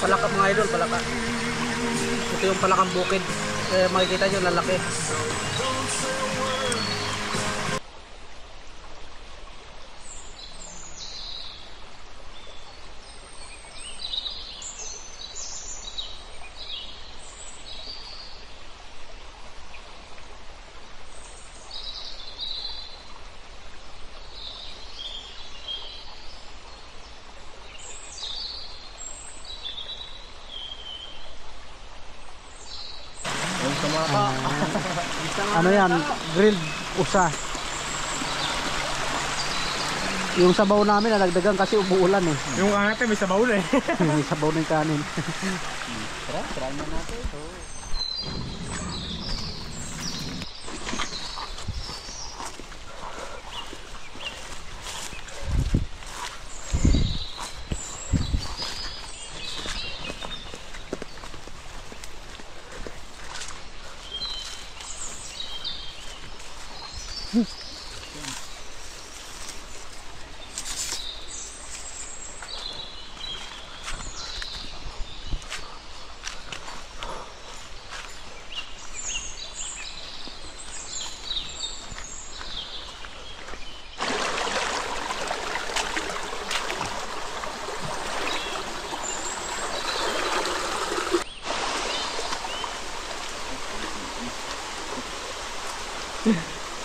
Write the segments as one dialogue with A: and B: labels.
A: palaka mga idol, palaka. Ito yung palakang bukid. Makikita nyo, lalaki. Ano yan? Grilled usa. Yung sabaw namin nalagdagan kasi umuulan eh.
B: Yung natin may sabaw na eh.
A: May sabaw ng kanin.
C: Try na natin ito.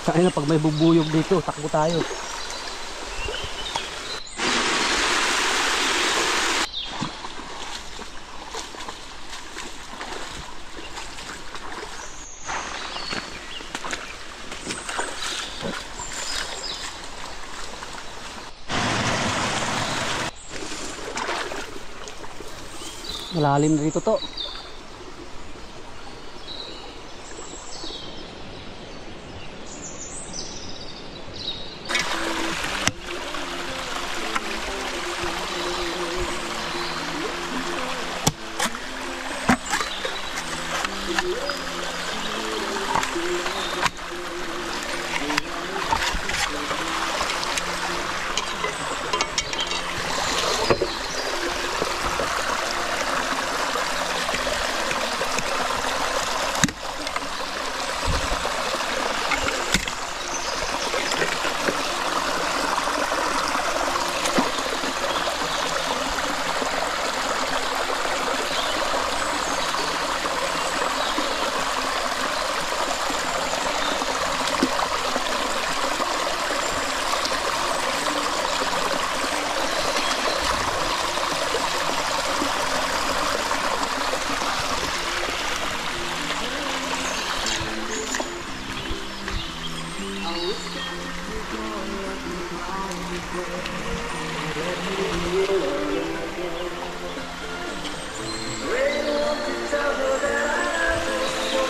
A: Kaya na pag may bubuyog dito, takbo tayo. Malalim na dito to.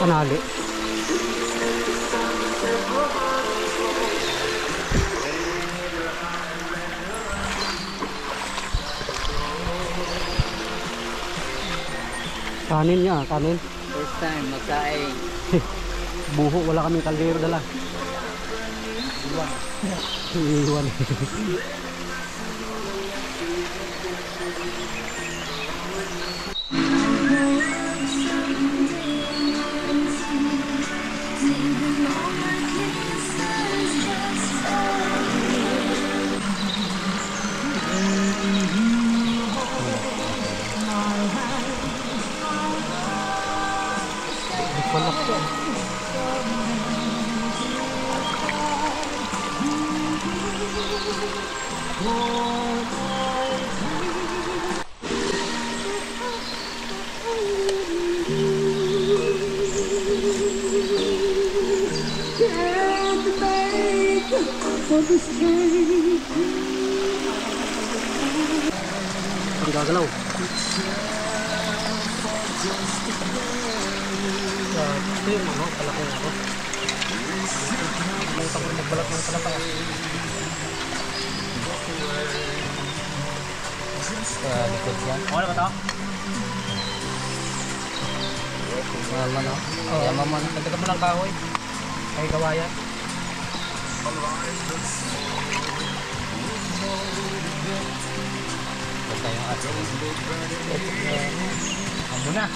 A: Panali. Kanin niya, kanin.
C: First time magkain.
A: Buho, wala kaming kaldero dala. Iwan. Hindi gagalaw. Ito yung ano, palaki ako. May pang magbalat ng talapay.
C: Likod yan.
A: Wala ba ito?
C: Wala na.
A: Kaya mamon, nagdagan mo lang kahoy. Ay kawayan.
C: tayong atin. Amo na.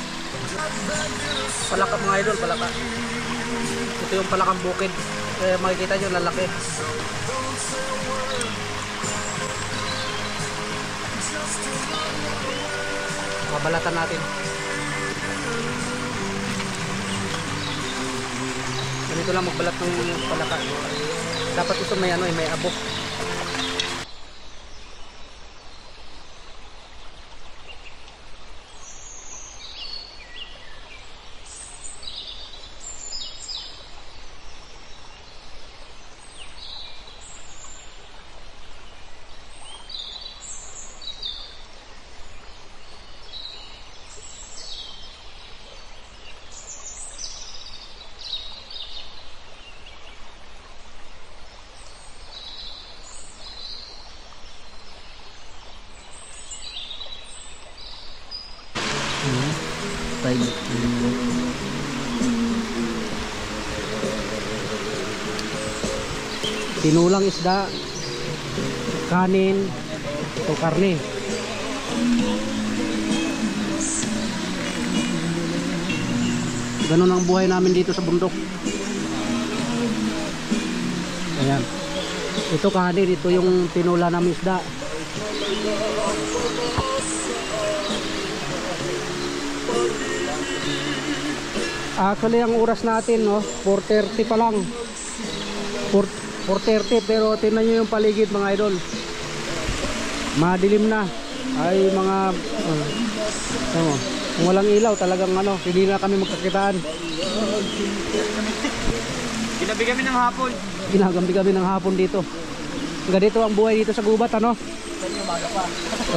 A: Palaka mga idol, palaka. Ito yung palakang bukid. Makikita nyo lalaki. Babalatan natin. Ganito lang magbalat ng palaka. Dapat ito may ano, may abo. Tinulang isda, kanin, ito karne. Ganun ang buhay namin dito sa bundok. Ayan. Ito kanin, ito yung tinula namin isda. Actually ang oras natin, no, 4:30 pa lang. 4:30, pero tingnan nyo yung paligid mga idol. Madilim na. Ay mga kung walang ilaw talagang ano, hindi na kami magkakitaan.
C: Ginabi kami ng hapon.
A: Ginagambi kami ng hapon dito. Ganito ang buhay dito sa gubat, ano?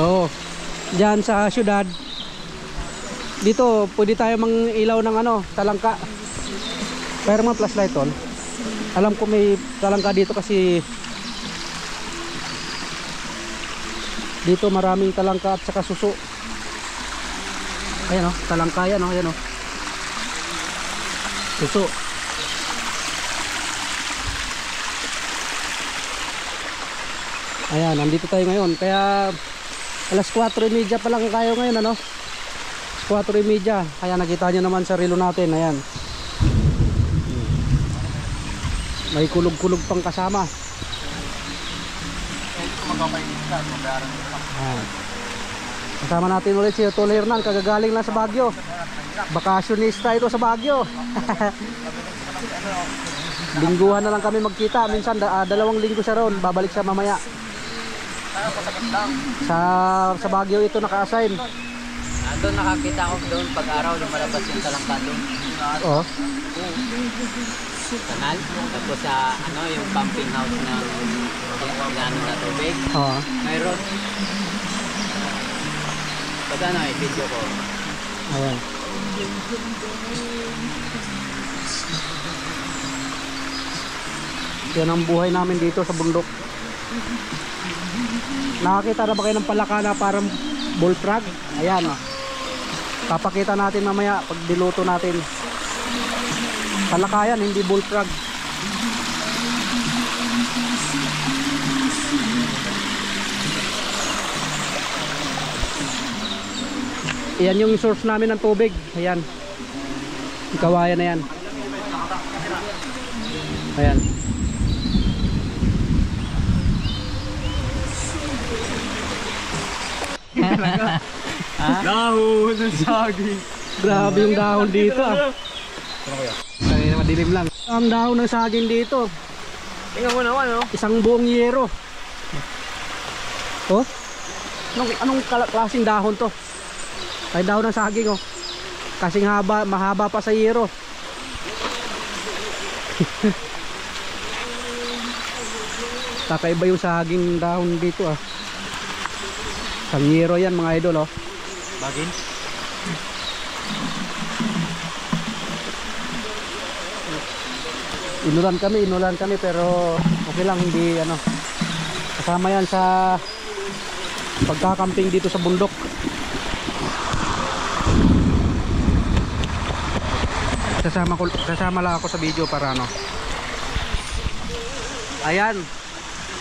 A: Oo. Diyan sa syudad. Dito pwede tayo mang-ilaw ng ano, talangka. Pero mga flashlight on. Alam ko may talangka dito kasi dito maraming talangka at saka suso. Ayan o, talangka yan o, ayan o. Suso. Ayan, nandito tayo ngayon. Kaya alas 4:30 pa lang tayo ngayon, ano? 4:30. Kaya nakita nyo naman sa relo natin. Ayan, may kulog-kulog pang kasama. Ayan. Kasama natin ulit si Tol Hernan, kagagaling lang sa Baguio. Bakasyonista ito sa Baguio. Lingguhan na lang kami magkita. Minsan 2 linggo siya ron. Babalik siya mamaya. Sa Baguio ito naka-assign.
C: Doon nakakita ko doon pag araw lumalabas yung talangka doon.
A: Oo.
C: Kanal. Tapos sa ano yung pumping house ng ano na tubig.
A: Oo.
C: Mayroon. Pag ano video ko.
A: Ayan. Yan ang buhay namin dito sa bundok. Nakakita na ba kayo ng palaka na parang bullfrog? Ayan o. Papakita natin mamaya pag diluto natin. Palaka yan, hindi bullfrog. Ayan yung source namin ng tubig. Ayan. Yung kawayan na yan. Ayan.
C: Dahon ng saging.
A: Grabe yung dahon dito ah. Kaya madilim lang. Ang dahon ng saging dito.
C: Tingnan mo naman, no?
A: Isang buong yero. Oh? Anong klaseng dahon to? Ay dahon ng saging oh. Kasing haba, mahaba pa sa yero. Kakaiba yung saging dahon dito ah. Isang yero yan mga idol oh.
C: Bagin?
A: Inulan kami pero okay lang, hindi ano. Kasama yan sa pagkakamping dito sa bundok. Sasama lang ako sa video para ano. Ayan.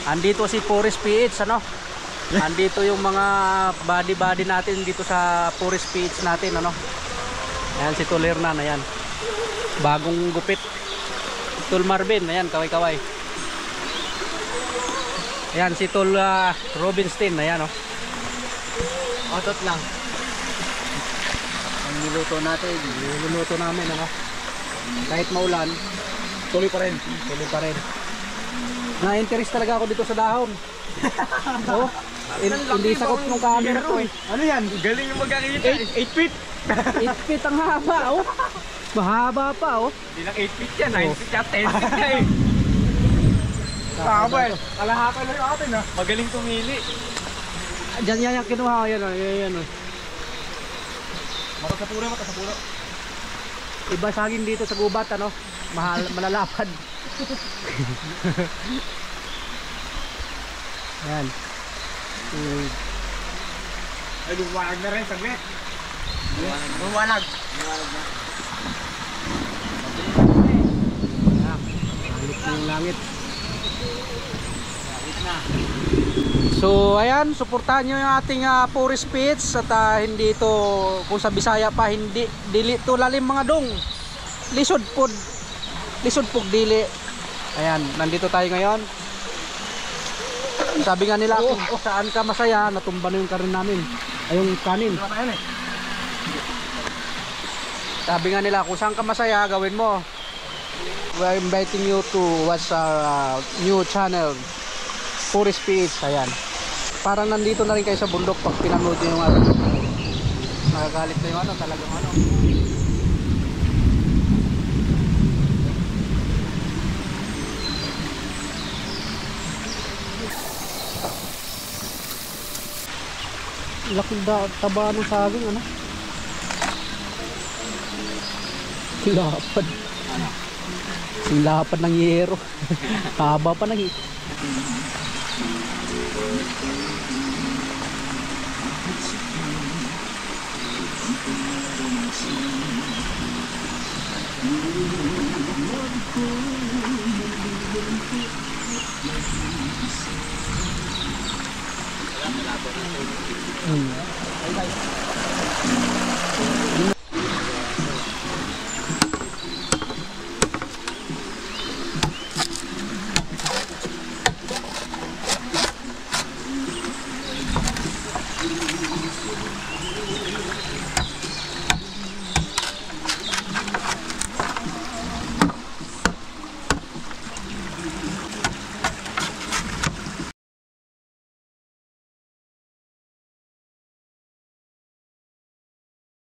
A: Andito si Forest PH ano. Andito yung mga body natin dito sa Forest Beach natin, ano. Ayan si Tol Hernan, ayan. Bagong gupit. Tol Marvin, ayan, kaway-kaway. Ayan si Tol Robinstein, ayan, oh.
C: Otot lang. Ang niluto natin.
A: Niluluto namin, ano. Kahit maulan,
C: Tuloy pa rin.
A: tuloy pa rin. Na-interest talaga ako dito sa dahon. Oh, hindi sakop ng camera ko eh.
C: Ano yan? Galing yung magkakita. 8 feet.
A: 8 feet ang haba, oh. Mahaba pa, oh.
C: Hindi lang 8 feet yan. 9 feet yan. 10 feet na eh. Tama eh. Kalahatan lang yung atin ha. Magaling tumili.
A: Diyan yan yung kinuha ko, yan, oh. Yan, oh.
C: Mata sa puno, mata sa puno.
A: Iba saging dito sa gubat, ano. Malalapad. Yan.
C: Ay, lumanag na rin. Saglit. Lumanag. Lumanag na.
A: Langit na yung langit.
C: Langit na.
A: So ayan, suportahan nyo yung ating Forest Beach. At hindi ito, kung sa Bisaya pa, hindi dili to lalim mga dong. Lisod po dili. Ayan, nandito tayo ngayon. Sabi nga nila, kung saan ka masaya, natumba na yung kanin namin. Ay, yung kanin. Sabi nga nila, kung saan ka masaya, gawin mo. We're inviting you to watch our new channel, Forest Beach. Ayan. Parang nandito na rin kayo sa bundok pag pinanood nyo yung nakagalit na yung talagang laki taba ng saging, ano? Lapad. Lapad ng yero. Haba pa ng